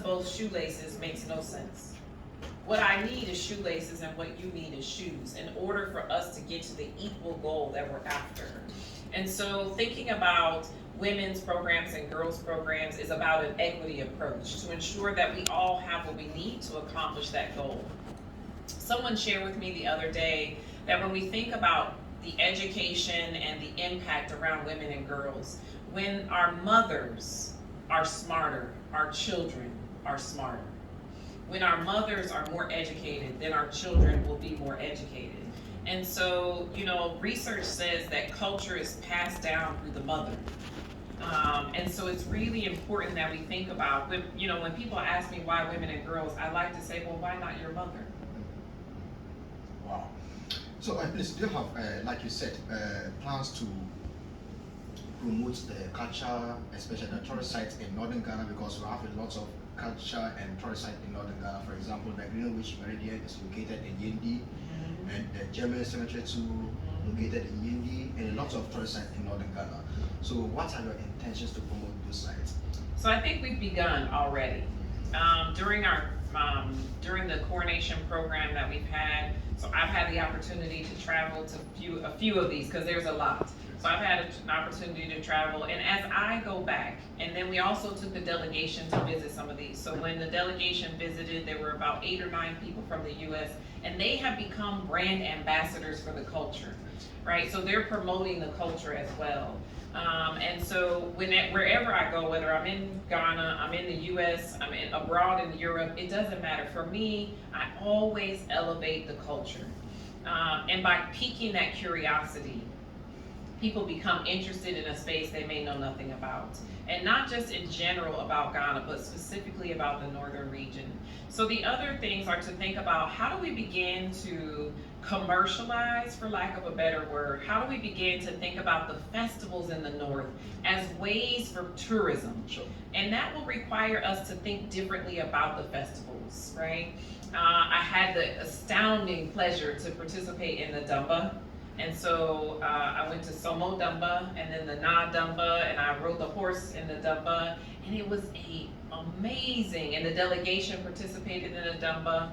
both shoelaces makes no sense. What I need is shoelaces and what you need is shoes in order for us to get to the equal goal that we're after. And so thinking about women's programs and girls programs is about an equity approach to ensure that we all have what we need to accomplish that goal. Someone shared with me the other day that when we think about the education and the impact around women and girls, when our mothers are smarter, our children are smarter. When our mothers are more educated, then our children will be more educated. And so, research says that culture is passed down through the mother. And so it's really important that we think about, when people ask me why women and girls, I like to say, well, why not your mother? Wow. So, please, do you have, like you said, plans to promote the culture, especially the tourist sites in northern Ghana, because we have a lot of culture and tourist sites in northern Ghana? For example, the Greenwich Meridian is located in Yendi, and the German Cemetery too located in Yendi, and a lot of tourist sites in northern Ghana. So, what are your intentions to promote those sites? So I think we've begun already. During the coronation program that we've had, so I've had the opportunity to travel to a few of these because there's a lot. So I've had an opportunity to travel, and as I go back, and then we also took the delegation to visit some of these. So when the delegation visited, there were about 8 or 9 people from the U.S., and they have become brand ambassadors for the culture, right? So they're promoting the culture as well. And so wherever I go, whether I'm in Ghana, I'm in the U.S., I'm abroad in Europe, it doesn't matter. For me, I always elevate the culture. And by piquing that curiosity, people become interested in a space they may know nothing about. And not just in general about Ghana, but specifically about the northern region. So the other things are to think about, how do we begin to commercialize, for lack of a better word? How do we begin to think about the festivals in the north as ways for tourism? Sure. And that will require us to think differently about the festivals, right? I had the astounding pleasure to participate in the Dumba. And so I went to Somo Dumba and then the Naa Dumba, and I rode the horse in the Dumba, and it was amazing. And the delegation participated in the Dumba.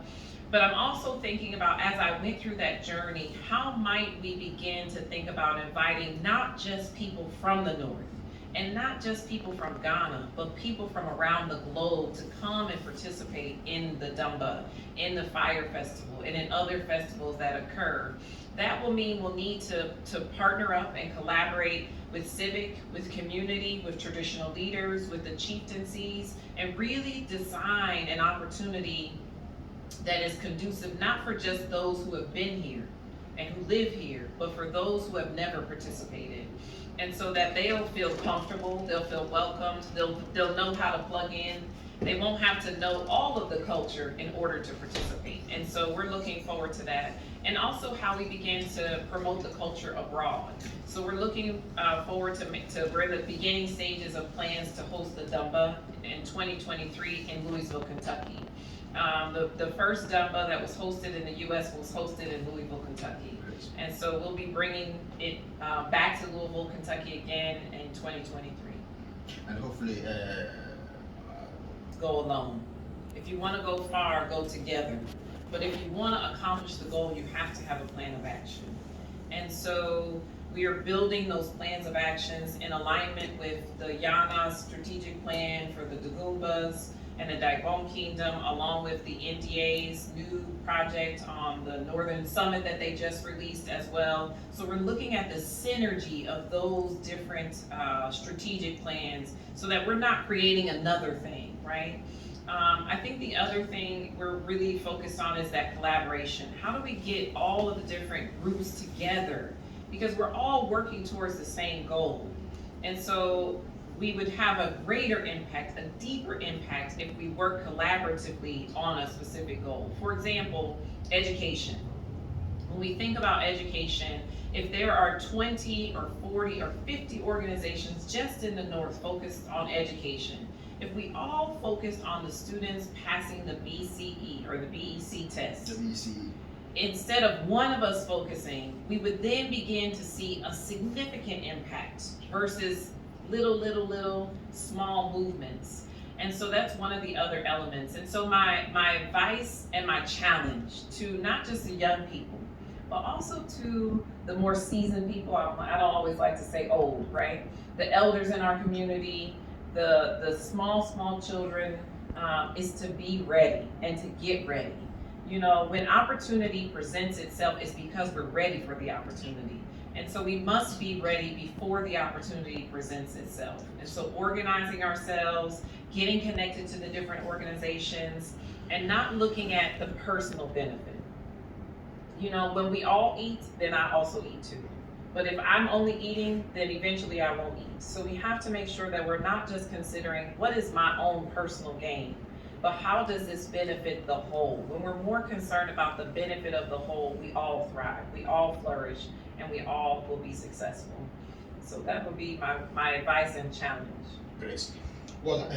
But I'm also thinking about, as I went through that journey, how might we begin to think about inviting not just people from the north, and not just people from Ghana, but people from around the globe to come and participate in the Dumba, in the Fire Festival, and in other festivals that occur. That will mean we'll need to partner up and collaborate with civic, with community, with traditional leaders, with the chieftaincies, and really design an opportunity that is conducive not for just those who have been here and who live here, but for those who have never participated. And so that they'll feel comfortable, they'll feel welcomed, they'll know how to plug in. They won't have to know all of the culture in order to participate. And so we're looking forward to that. And also how we begin to promote the culture abroad. So we're looking forward to we're in the beginning stages of plans to host the Dumba in 2023 in Louisville, Kentucky. The first Dumba that was hosted in the U.S. was hosted in Louisville, Kentucky. And so we'll be bringing it back to Louisville, Kentucky again in 2023. And hopefully, go alone. If you want to go far, go together. But if you want to accomplish the goal, you have to have a plan of action. And so we are building those plans of actions in alignment with the Yana's strategic plan for the Dagumbas and the Daibon Kingdom, along with the NDA's new project on the Northern Summit that they just released as well. So we're looking at the synergy of those different strategic plans so that we're not creating another thing, right? I think the other thing we're really focused on is that collaboration. How do we get all of the different groups together? Because we're all working towards the same goal. And so we would have a greater impact, a deeper impact, if we work collaboratively on a specific goal. For example, education. When we think about education, if there are 20 or 40 or 50 organizations just in the North focused on education, if we all focused on the students passing the BCE or the BEC test, the BCE, instead of one of us focusing, we would then begin to see a significant impact versus little small movements. And so that's one of the other elements. And so my advice and my challenge to not just the young people, but also to the more seasoned people. I don't always like to say old, right? The elders in our community, the small children, is to be ready and to get ready. You know, when opportunity presents itself, it's because we're ready for the opportunity. And so we must be ready before the opportunity presents itself. And so organizing ourselves, getting connected to the different organizations, and not looking at the personal benefit. You know, when we all eat, then I also eat too. But if I'm only eating, then eventually I won't eat. So we have to make sure that we're not just considering what is my own personal gain, but how does this benefit the whole? When we're more concerned about the benefit of the whole, we all thrive, we all flourish, and we all will be successful. So that would be my advice and challenge. Great. Well,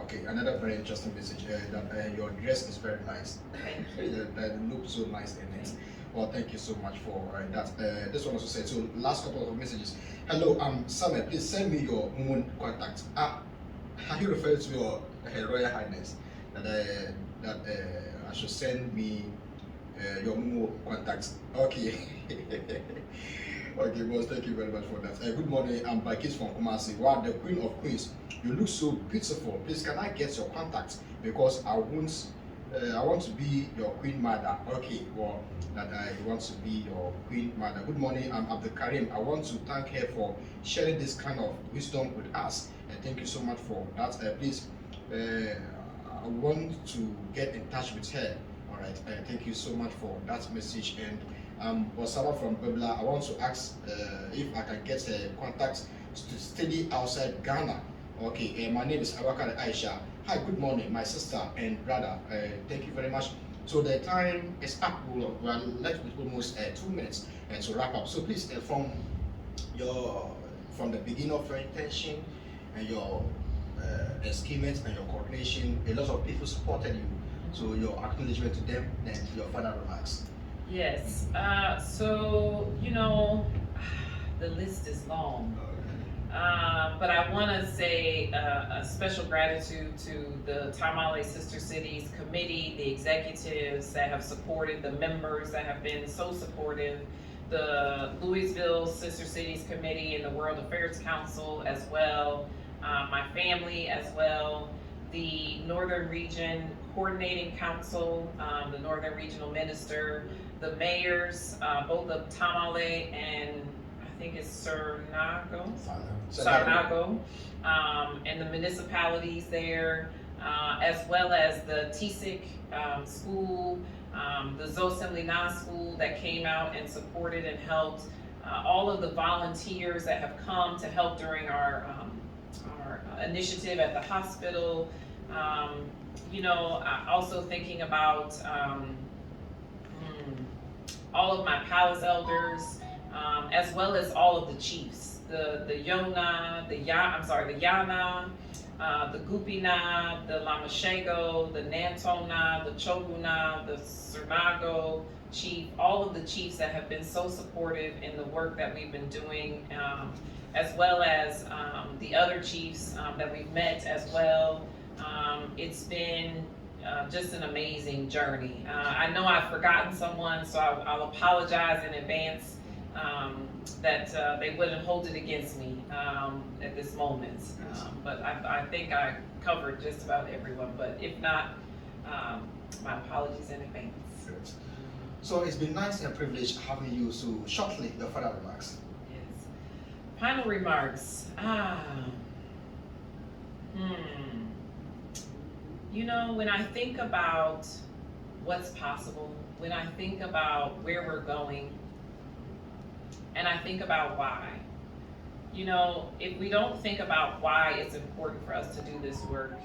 okay, another very interesting message. That your dress is very nice. Thank you. That looks so nice in it. Well, thank you so much for that. This one also said, so last couple of messages. Hello, I'm Samuel. Please send me your moon contact. Have you referred to your Royal Highness that I should send me your moon contact? Okay. Okay, boss, thank you very much for that. Good morning, I'm Bakis from Kumasi. Wow, the Queen of Queens. You look so beautiful. Please, can I get your contact? Because I want to be your Queen Mother. Okay, well, that I want to be your Queen Mother. Good morning, I'm Abdul Karim. I want to thank her for sharing this kind of wisdom with us. And thank you so much for that. Please, I want to get in touch with her. All right, thank you so much for that message. And Osama from Bebla, I want to ask if I can get contact to study outside Ghana. Okay, my name is Abakar Aisha. Hi, good morning, my sister and brother. Thank you very much. So the time is up. We are left with almost 2 minutes to wrap up. So please, from the beginning of your intention and your schements and your coordination, a lot of people supported you. So your acknowledgement to them and your final remarks. Yes. So, you know, the list is long. But I want to say a special gratitude to the Tamale Sister Cities Committee, the executives that have supported, the members that have been so supportive, the Louisville Sister Cities Committee and the World Affairs Council as well, my family as well, the Northern Region Coordinating Council, the Northern Regional Minister, the mayors, both of Tamale and I think it's Sarnago, and the municipalities there, as well as the TSIC school, the Zosimli Naa school that came out and supported and helped, all of the volunteers that have come to help during our initiative at the hospital. You know, also thinking about all of my palace elders, as well as all of the chiefs, the Yona, the Yana, the Gupina, the Lamashego, the Nantona, the Choguna, the Cernago chief, all of the chiefs that have been so supportive in the work that we've been doing, as well as the other chiefs that we've met as well. It's been just an amazing journey. I know I've forgotten someone, so I'll apologize in advance that they wouldn't hold it against me at this moment. But I think I covered just about everyone, but if not, my apologies in advance. Good. So it's been nice and privileged having you. So shortly, your final remarks. Yes. Final remarks. You know, when I think about what's possible, when I think about where we're going, and I think about why, you know, if we don't think about why it's important for us to do this work,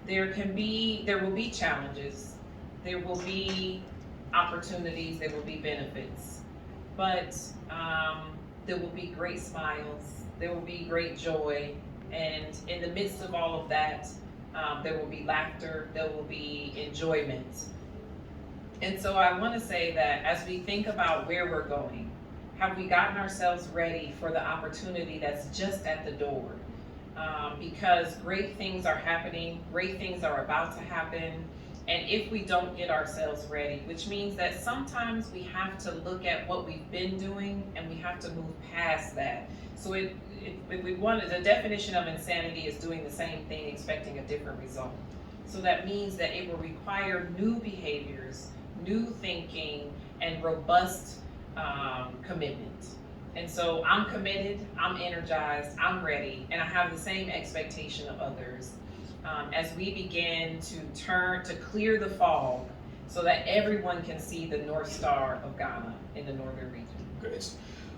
there will be challenges, there will be opportunities, there will be benefits, but there will be great smiles, there will be great joy, and in the midst of all of that, there will be laughter, there will be enjoyment. And so I want to say that as we think about where we're going, have we gotten ourselves ready for the opportunity that's just at the door? because great things are happening, great things are about to happen. And if we don't get ourselves ready, which means that sometimes we have to look at what we've been doing and we have to move past that. So if we wanted, the definition of insanity is doing the same thing expecting a different result. So that means that it will require new behaviors, new thinking, and robust commitment. And so I'm committed, I'm energized, I'm ready, and I have the same expectation of others as we begin to clear the fog so that everyone can see the North Star of Ghana in the northern region. Great.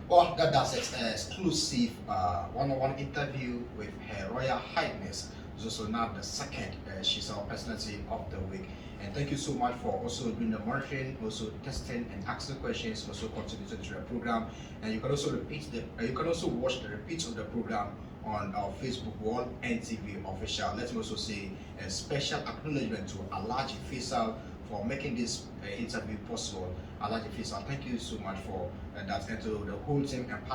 Well, that's exclusive one-on-one interview with Her Royal Highness Zosimli Naa II. She's our personality of the week. And thank you so much for also doing the monitoring, also testing and asking questions, also contributing to the program. And you can also watch the repeats of the program on our Facebook wall, NTV Official. Let me also say a special acknowledgement to Alhaji Faisal for making this interview possible. Alhaji Faisal, thank you so much for that, and to the whole team and